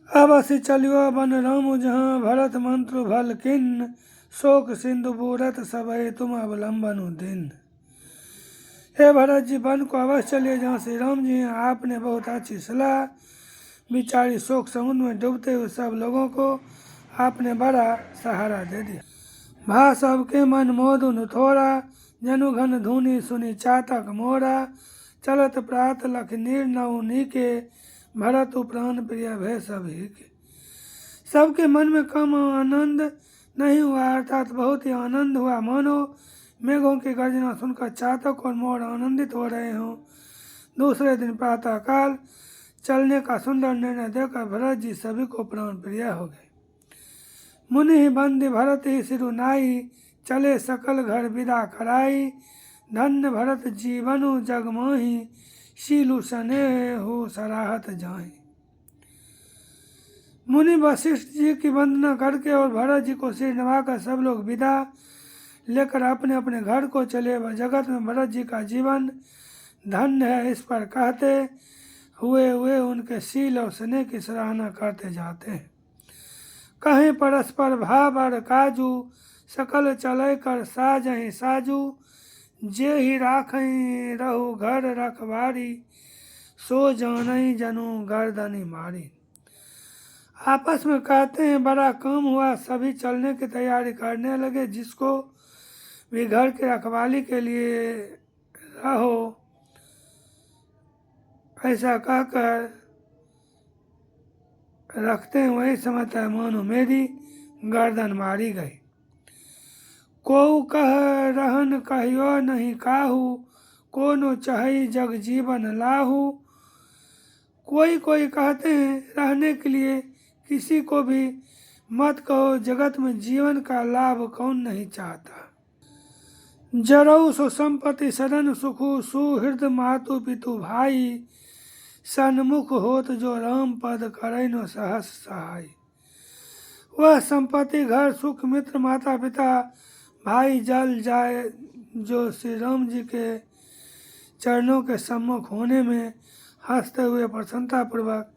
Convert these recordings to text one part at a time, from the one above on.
अवसि चलियो बन राम जहाँ भरत मंत्र भल किन्न शोक सिंधु बूरत सबय तुम अवलंबन दिन। हे भरत जी, वन को अवश्य चलिए जहाँ श्री राम जी हैं। आपने बहुत अच्छी सलाह बिचारी शोक समुद्र में डूबते हुए सब लोगों को आपने बड़ा सहारा दे दिया। भा सबके मन मोदुन थोड़ा जनु घन धुनी सुनी चातक मोरा चलत प्रात लख निर्नव नीके भरत प्राण प्रिय भय सभी के। सबके मन में कम आनंद नहीं हुआ, अर्थात बहुत ही आनंद हुआ, मानो मेघों की गर्जना सुनकर चातक और मोर आनंदित हो रहे हों। दूसरे दिन प्रातः काल चलने का सुंदर निर्णय देकर भरत जी सभी को प्राण प्रिय हो गए। मुनि ही बंदी भरत ही सिरु नाई चले सकल घर विदा कराई। धन्य भरत जीवनु जग मोहि शीलु सने हो सराहत जाहि। मुनि वशिष्ठ जी की वंदना करके और भरत जी को सिर नवाकर सब लोग विदा लेकर अपने अपने घर को चले। वह जगत में भरत जी का जीवन धन्य है, इस पर कहते हुए उनके शील और स्नेह की सराहना करते जाते हैं। कहीं परस्पर भाव और काजू सकल चले कर साजहि साजू जे ही राखई रहु घर रखवारी सो जानई जनु गर्दनी मारी। आपस में कहते हैं बड़ा काम हुआ, सभी चलने की तैयारी करने लगे। जिसको भी घर की रखवाली के लिए रहो ऐसा कहकर रखते हैं, वही समझता है मानो मेरी गर्दन मारी गई। को कह रहन कहियो नहीं काहू कोनो चहई जग जीवन लाहू। कोई कहते हैं रहने के लिए किसी को भी मत कहो, जगत में जीवन का लाभ कौन नहीं चाहता। जरऊ सो संपत्ति सदन सुखु सुहृद मातु पितु भाई सन्मुख होत जो राम पद करे नो सहस सहाय। वह संपत्ति घर सुख मित्र माता पिता भाई जल जाए जो श्री राम जी के चरणों के सम्मुख होने में हंसते हुए प्रसन्नता पूर्वक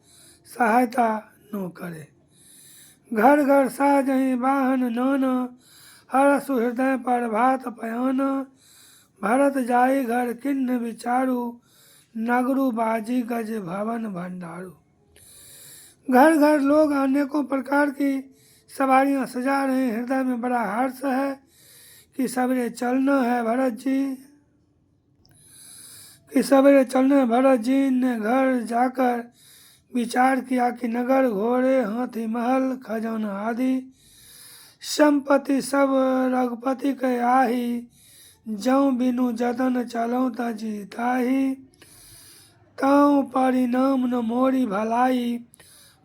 सहायता न करे। घर घर साजहि वाहन नाना हरसु हृदय पर भात पयाना। भरत जाई घर किन्न विचारू नगरु बाजी गज भवन भंडारू। घर घर लोग अनेकों प्रकार की सवारियां सजा रहे हैं। हृदय में बड़ा हर्ष है कि सवेरे चलना है। भरत जी ने घर जाकर विचार किया कि नगर घोड़े हाथी महल खजाना आदि संपत्ति सब रघुपति के आही जौ बिनु जतन चलौ तजी ताही। तौ परिणाम न मोरी भलाई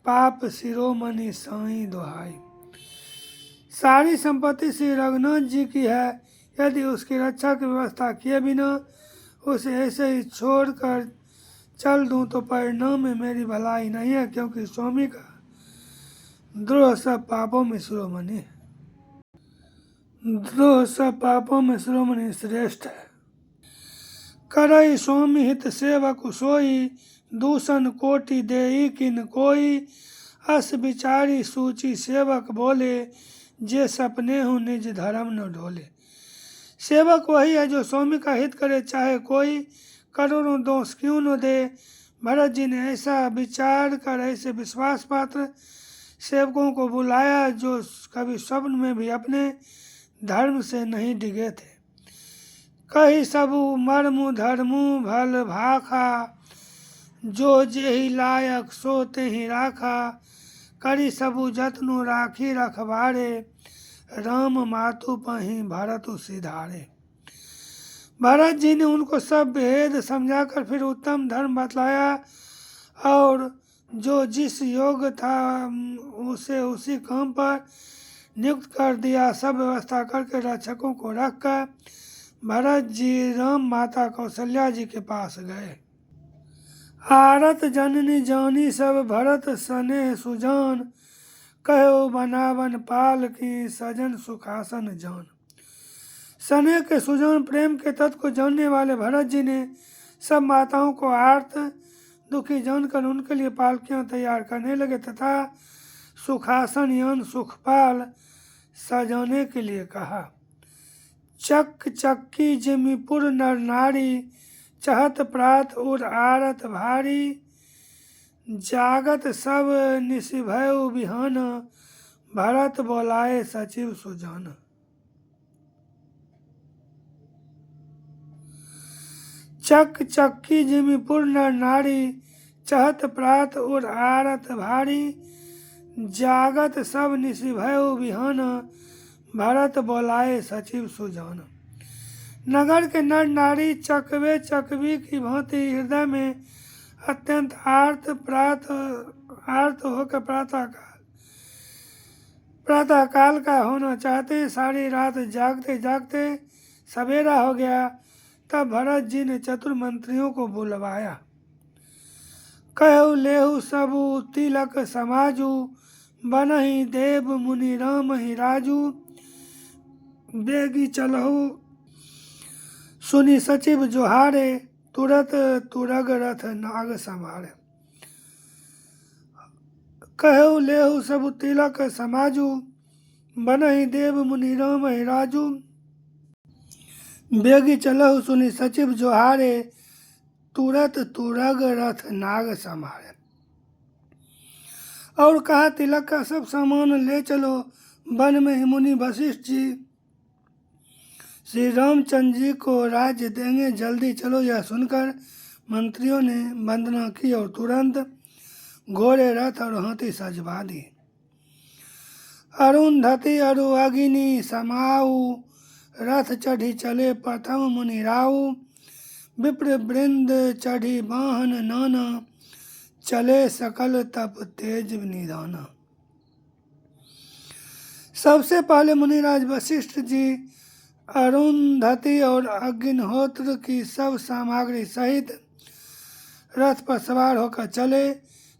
पाप शिरोमणि साई दुहाई। सारी संपत्ति श्री रघुनाथ जी की है, यदि उसकी रक्षा की व्यवस्था किए बिना उसे ऐसे ही छोड़कर चल दूं तो परिणाम में मेरी भलाई नहीं है, क्योंकि स्वामी का द्रोह सब पापों में शिरोमणि है। द्रोह सब पापों में शिरोमणि श्रेष्ठ है। करई स्वामी हित सेवक सोई दूषण कोटि देई किन कोई। अस विचारी सूची सेवक बोले जे सपने हो निज धर्म न ढोले। सेवक वही है जो स्वामी का हित करे, चाहे कोई करोड़ों दोष क्यों न दे। भरत जी ने ऐसा विचार कर ऐसे विश्वास पात्र सेवकों को बुलाया जो कभी स्वप्न में भी अपने धर्म से नहीं डिगे थे। कही सबु मर्मु धर्मु भल भाखा जो जेहि लायक सो तेहि राखा। करी सबु जतनु राखी रखवारे राम मातु पहि भरतु सिधारे। भरत जी ने उनको सब भेद समझाकर फिर उत्तम धर्म बतलाया और जो जिस योग था उसे उसी काम पर नियुक्त कर दिया। सब व्यवस्था करके रक्षकों को रखकर भरत जी राम माता कौशल्या जी के पास गए। आरत जननी जानी सब भरत सने सुजान कहो बनावन पाल की सजन सुखासन जान। सने के सुजान प्रेम के तत्व को जानने वाले भरत जी ने सब माताओं को आर्त दुखी जानकर उनके लिए पालकियां तैयार करने लगे तथा सुखासन यान सुखपाल सजाने के लिए कहा। चक चक्की जिमीपुर नर नारी, चहत प्रात उर आरत भारी, जागत सब निशिभय बिहान, भरत बोलाए सचिव सुजान। चक चक्की जिमीपुर नर नारी, चहत प्रात उर आरत भारी, जागत सब निशिभय बिहान, भरत बोलाए सचिव सुजान। नगर के नर नारी चकवे चकवी की भांति हृदय में अत्यंत आर्त होकर प्रातःकाल का होना चाहते। सारी रात जागते जागते सवेरा हो गया। तब भरत जी ने चतुर मंत्रियों को बुलवाया। कहु लेहु सबु तिलक समाजू, बनहि देव मुनि राम ही राजू, बेगी चलहु सुनि सचिव जोहारे, तुरत तुरग रथ नाग समारे। कहु लेहु सब तिलक समाजू, बनहि देव मुनि राम ही राजू, बेगी चलहु सुनि सचिव जोहारे, तुरत तुरग रथ नाग समारे। और कहा तिलक का सब सामान ले चलो, वन में ही मुनि वशिष्ठ जी श्री रामचंद्र जी को राज्य देंगे, जल्दी चलो। यह सुनकर मंत्रियों ने वंदना की और तुरंत घोड़े रथ और हाथी सजवा दी। अरुंधति अरु अग्नि समाऊ, रथ चढ़ी चले प्रथम मुनि राऊ, विप्र वृंद चढ़ी वाहन नाना, चले सकल तप तेज निधाना। सबसे पहले मुनिराज वशिष्ठ जी अरुंधति और अग्निहोत्र की सब सामग्री सहित रथ पर सवार होकर चले।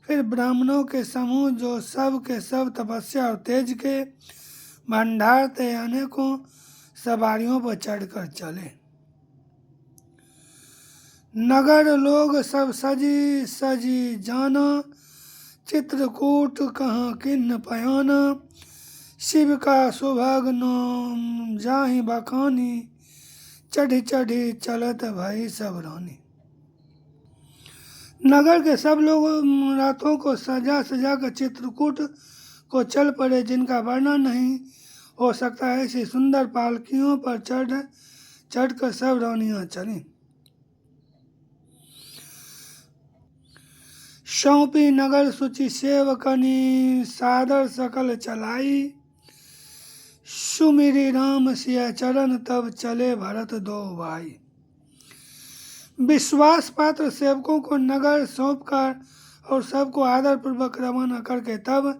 फिर ब्राह्मणों के समूह जो सब के सब तपस्या और तेज के भंडार थे, अनेकों सवारियों पर चढ़कर चले। नगर लोग सब सजी सजी जाना, चित्रकूट कहाँ किन्न पयाना, शिव का सुभग नाम जाहि बखानी, चढ़ी चढ़ी चलत भई सब रानी। नगर के सब लोग रथों को सजा सजा कर चित्रकूट को चल पड़े, जिनका वर्णन नहीं हो सकता है। ऐसी सुंदर पालकियों पर चढ़कर सब रानियां चली। सौंपी नगर सुचि सेवकनी, सादर सकल चलाई, सुमिरी राम सिया चरण तब चले भरत दो भाई। विश्वास पात्र सेवकों को नगर सौंपकर और सबको आदर पूर्वक रवाना करके तब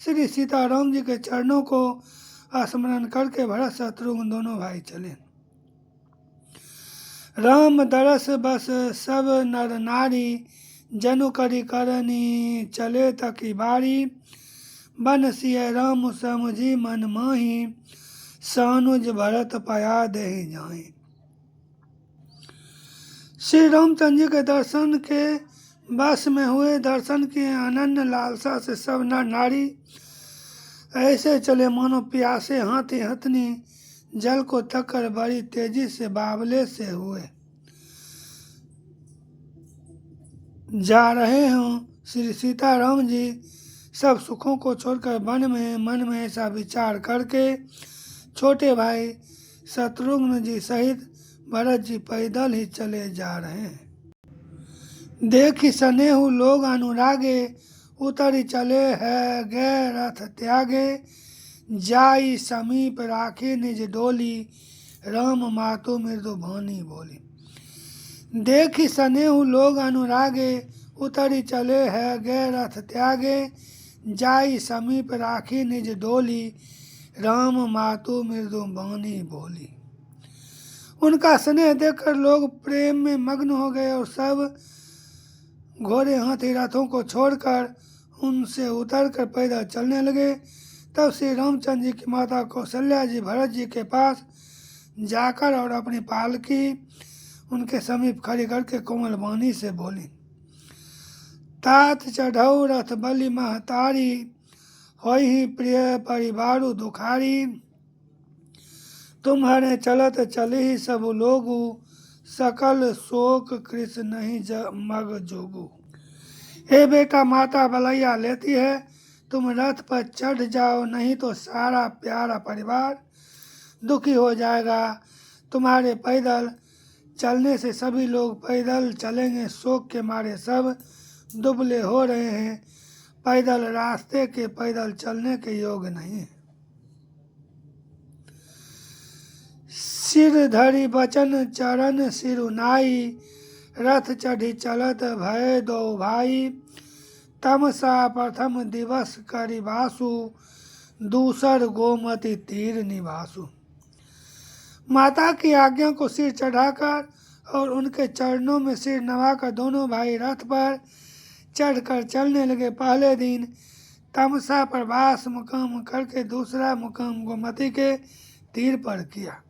श्री सीताराम जी के चरणों को स्मरण करके भरत शत्रुघ्न दोनों भाई चले। राम दरस बस सब नर नारी, जनु करी करनी चले तकी बारी, बन सिय राम समुझी मन माही, सानुज भरत पया देहि जाहि। श्री रामचंद्र जी के दर्शन के बस में हुए। दर्शन की अनन्य लालसा से सब नर नारी ऐसे चले मानो प्यासे हाथी हथनी जल को तकर बड़ी तेजी से बावले से हुए जा रहे हों। श्री सीताराम जी सब सुखों को छोड़कर मन में ऐसा विचार करके छोटे भाई शत्रुघ्न जी सहित भरत जी पैदल ही चले जा रहे हैं। देखी सनेहु लोग अनुरागे, उतरी चले है गए रथ त्यागे, जाई समीप राखी निज डोली, राम मातु मृदु भानी बोली। देखी सनेहु लोग अनुरागे, उतरी चले है गए रथ त्यागे, जाई समीप राखी निज डोली, राम मातु मृदु भानी बोली। उनका स्नेह देखकर लोग प्रेम में मग्न हो गए और सब घोड़े हाथी रथों को छोड़कर उनसे उतरकर पैदल चलने लगे। तब श्री रामचंद्र जी की माता कौशल्या जी भरत जी के पास जाकर और अपनी पालकी उनके समीप खड़ी करके कोमल वाणी से बोली। तात चढ़ऊ रथ बलि महतारी, होई प्रिय परिवारु दुखारी। तुम्हारे चलत चली सब लोगु, सकल शोक कृष नहीं मग जोगु। हे बेटा, माता बलैया लेती है, तुम रथ पर चढ़ जाओ, नहीं तो सारा प्यारा परिवार दुखी हो जाएगा। तुम्हारे पैदल चलने से सभी लोग पैदल चलेंगे, शोक के मारे सब दुबले हो रहे हैं। पैदल रास्ते के पैदल चलने के योग नहीं है। सिर धरि बचन चरण सिरुनाई, रथ चढ़ी चलत भय दो भाई। तमसा प्रथम दिवस करिबासु, दूसर गोमती तीर निवासु। माता की आज्ञा को सिर चढ़ाकर और उनके चरणों में सिर नवाकर दोनों भाई रथ पर चढ़कर चलने लगे। पहले दिन तमसा पर वास मुकाम करके दूसरा मुकाम गोमती के तीर पर किया।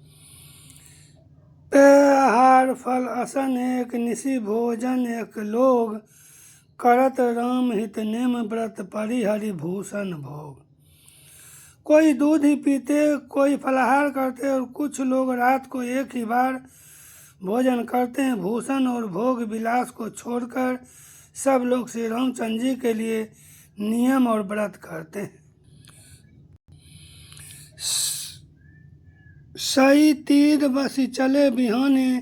आहार फल असन एक, निशि भोजन एक लोग। करत राम हित नेम व्रत परिहरि भूषण भोग। कोई दूध ही पीते, कोई फलाहार करते और कुछ लोग रात को एक ही बार भोजन करते हैं। भूषण और भोग विलास को छोड़कर सब लोग श्री रामचंद्र जी के लिए नियम और व्रत करते हैं। सही तीर बसी चले बिहाने,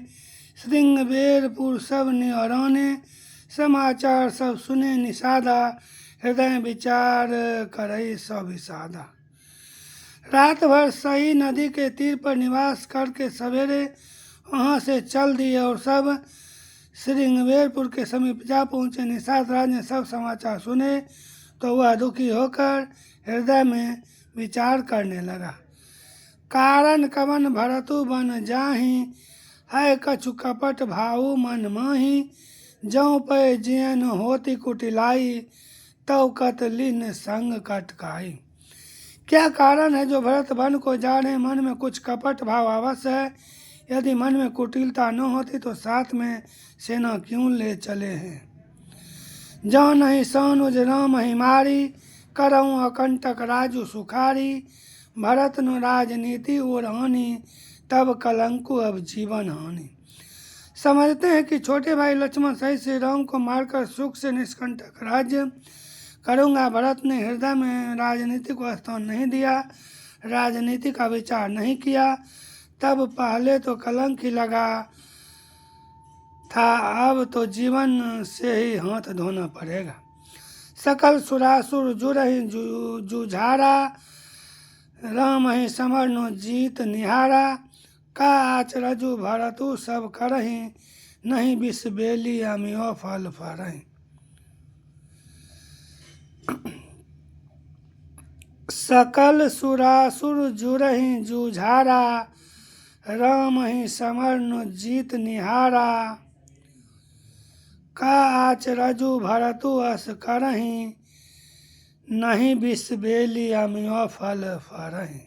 श्रृंगबेरपुर सब निहराने। समाचार सब सुने निषादा, हृदय विचार करई सब विषादा। रात भर सही नदी के तीर पर निवास करके सवेरे वहाँ से चल दिए और सब श्रृंगबेरपुर के समीप जा पहुँचे। निषाद राज ने सब समाचार सुने तो वह दुखी होकर हृदय में विचार करने लगा। कारण कवन भरतु बन जाहि, है कछु कपट भाऊ मन माही। जौ पे जियन होती कुटिलाई, तव कतलिन संग कटकाई। क्या कारण है जो भरत वन को जा रहे? मन में कुछ कपट भाव अवश्य है। यदि मन में कुटिलता न होती तो साथ में सेना क्यों ले चले हैं। जौ नहीं सानुज राम ही मारी, करऊँ अकंटक राजू सुखारी। भरत न राजनीति और हानि, तब कलंकु अब जीवन हानि। समझते हैं कि छोटे भाई लक्ष्मण सहित श्री राम को मारकर सुख से निष्कंटक राज्य करूँगा। भरत ने हृदय में राजनीति को स्थान नहीं दिया, राजनीति का विचार नहीं किया। तब पहले तो कलंक ही लगा था, अब तो जीवन से ही हाथ धोना पड़ेगा। सकल सुरासुर जुरहि जुझारा, राम ही समर नो जीत निहारा। का आचरजु भरतु सब करहि, नहीं बिस बेली अमियो फल फरहि। सकल सुरासुर जुरहि जुझारा, राम ही समर नो जीत निहारा। का आचरजु भरतु अस करहि, नहीं बिस बेली अमियो फल फरहि।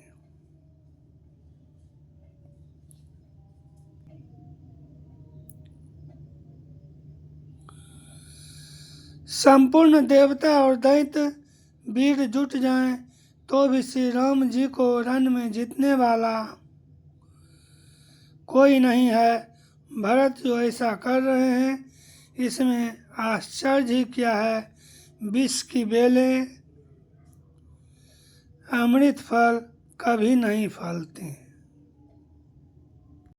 संपूर्ण देवता और दैत्य वीर जुट जाएं तो भी श्री राम जी को रण में जीतने वाला कोई नहीं है। भरत जो ऐसा कर रहे हैं इसमें आश्चर्य ही क्या है। विष की बेलें अमृत फल कभी नहीं फलती।